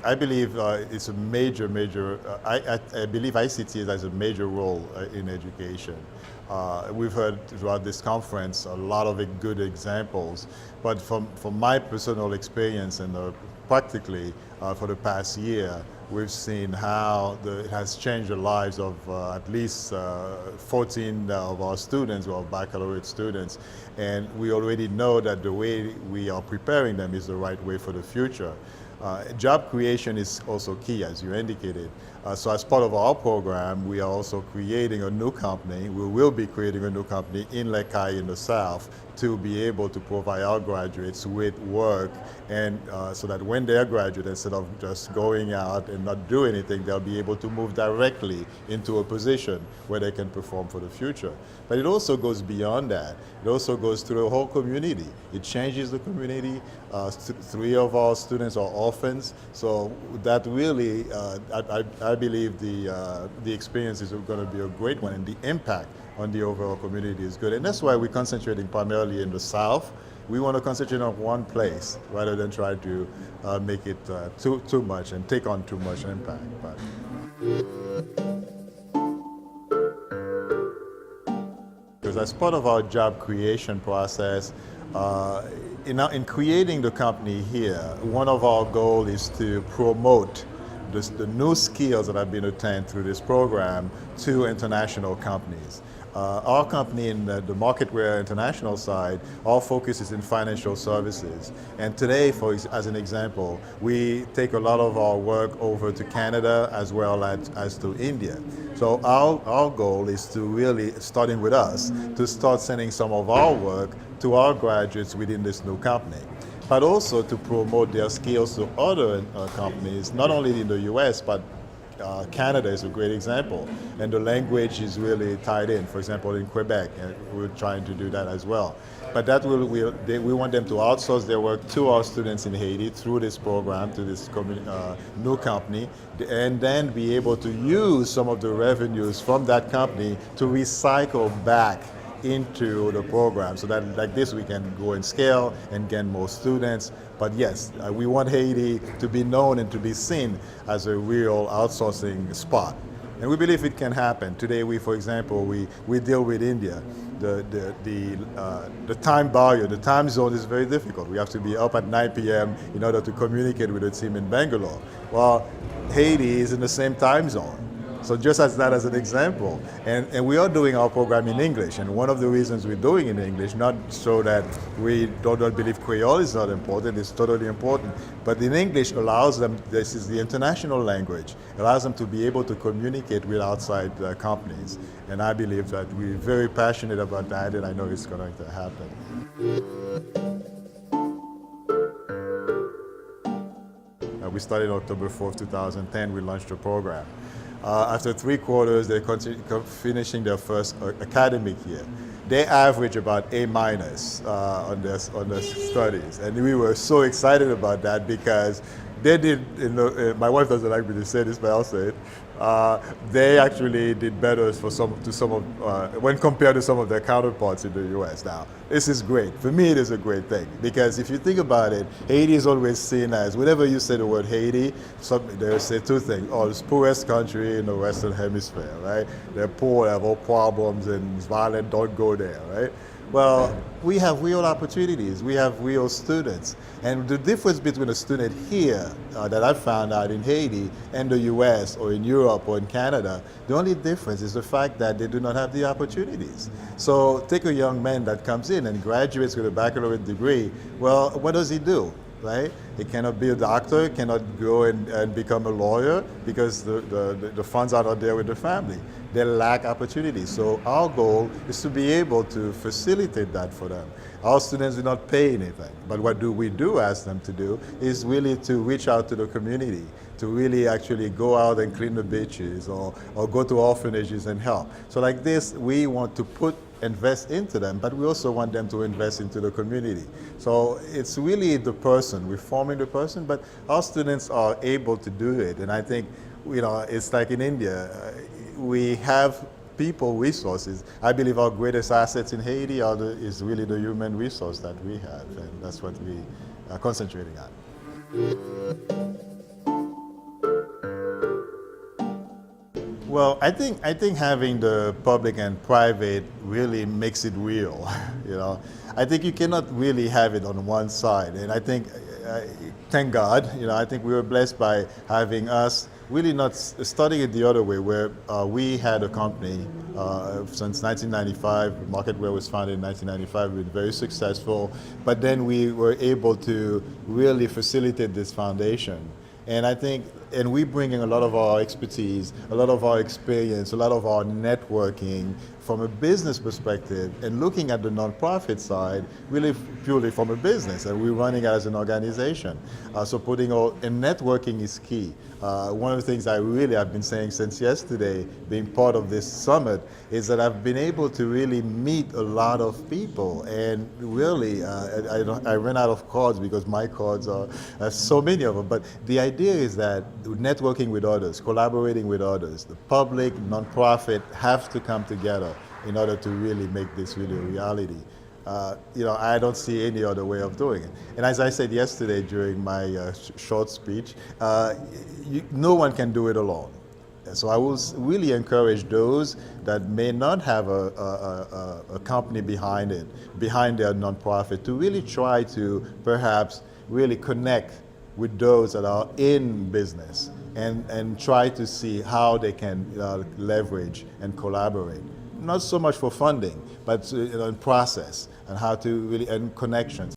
I believe it's a major. I believe ICT has a major role in education. We've heard throughout this conference a lot of good examples, but from my personal experience and practically for the past year, we've seen how it has changed the lives of at least 14 of our students, who are baccalaureate students, and we already know that the way we are preparing them is the right way for the future. Job creation is also key, as you indicated. So as part of our program, we are also creating a new company. We will be creating a new company in Lekai in the South to be able to provide our graduates with work, and so that when they're graduates, instead of just going out and not do anything, they'll be able to move directly into a position where they can perform for the future. But it also goes beyond that. It also goes to the whole community. It changes the community. 3 of our students are orphans, so that really, I believe the experience is going to be a great one, and the impact on the overall community is good. And that's why we're concentrating primarily in the South. We want to concentrate on one place rather than try to make it too much and take on too much impact. Because as part of our job creation process, in creating the company here, one of our goals is to promote the new skills that have been attained through this program to international companies. Our company in the marketware international side, our focus is in financial services. And today, as an example, we take a lot of our work over to Canada as well as to India. So our goal is to really, starting with us, to start sending some of our work to our graduates within this new company, but also to promote their skills to other companies, not only in the US, but Canada is a great example, and the language is really tied in. For example, in Quebec, we're trying to do that as well. But that we want them to outsource their work to our students in Haiti through this program, to this new company, and then be able to use some of the revenues from that company to recycle back into the program, so that like this we can go and scale and get more students. But yes, we want Haiti to be known and to be seen as a real outsourcing spot. And we believe it can happen. Today, for example, we deal with India. The time barrier, the time zone is very difficult. We have to be up at 9 p.m. in order to communicate with the team in Bangalore. Well, Haiti is in the same time zone. So just as that as an example, and we are doing our program in English, and one of the reasons we're doing it in English, not so that we don't believe Creole is not important, it's totally important, but in English allows them, this is the international language, allows them to be able to communicate with outside companies. And I believe that we're very passionate about that, and I know it's going to happen. We started October 4th, 2010, we launched the program. After 3 quarters, they're finishing their first academic year. They average about A- on their studies. And we were so excited about that because they did, my wife doesn't like me to say this, but I'll say it. They actually did better when compared to some of their counterparts in the US. Now, this is great. For me, it is a great thing because if you think about it, Haiti is always seen as, whenever you say the word Haiti, they say 2 things. Oh, it's the poorest country in the Western Hemisphere, right? They're poor, they have all problems, and it's violent, don't go there, right? Well, we have real opportunities. We have real students. And the difference between a student here that I found out in Haiti and the US or in Europe or in Canada, the only difference is the fact that they do not have the opportunities. So take a young man that comes in and graduates with a baccalaureate degree. Well, what does he do? Right? He cannot be a doctor, cannot go and become a lawyer because the funds are not there with the family. They lack opportunities. So our goal is to be able to facilitate that for them. Our students do not pay anything, but what we do ask them to do is really to reach out to the community, to really actually go out and clean the beaches or go to orphanages and help. So like this, we want to invest into them, but we also want them to invest into the community. So it's really the person, we're forming the person, but our students are able to do it. And I think, it's like in India, we have people resources. I believe our greatest assets in Haiti is really the human resource that we have, and that's what we are concentrating on. Well, I think having the public and private really makes it real. You know, I think you cannot really have it on one side, and I think, thank God, I think we were blessed by having us really not studying it the other way, where we had a company since 1995. Marketware was founded in 1995. We were very successful, but then we were able to really facilitate this foundation. And I think, and we bring in a lot of our expertise, a lot of our experience, a lot of our networking from a business perspective, and looking at the nonprofit side really purely from a business, and we're running it as an organization. So and networking is key. One of the things I really have been saying since yesterday, being part of this summit, is that I've been able to really meet a lot of people, and really, I ran out of cards because my cards are so many of them. But the idea is that networking with others, collaborating with others, the public, nonprofit have to come together in order to really make this really a reality. I don't see any other way of doing it. And as I said yesterday during my short speech, no one can do it alone. So I will really encourage those that may not have a company behind their nonprofit, to really try to perhaps really connect with those that are in business, and try to see how they can leverage and collaborate. Not so much for funding, but in process, and how to really, and connections,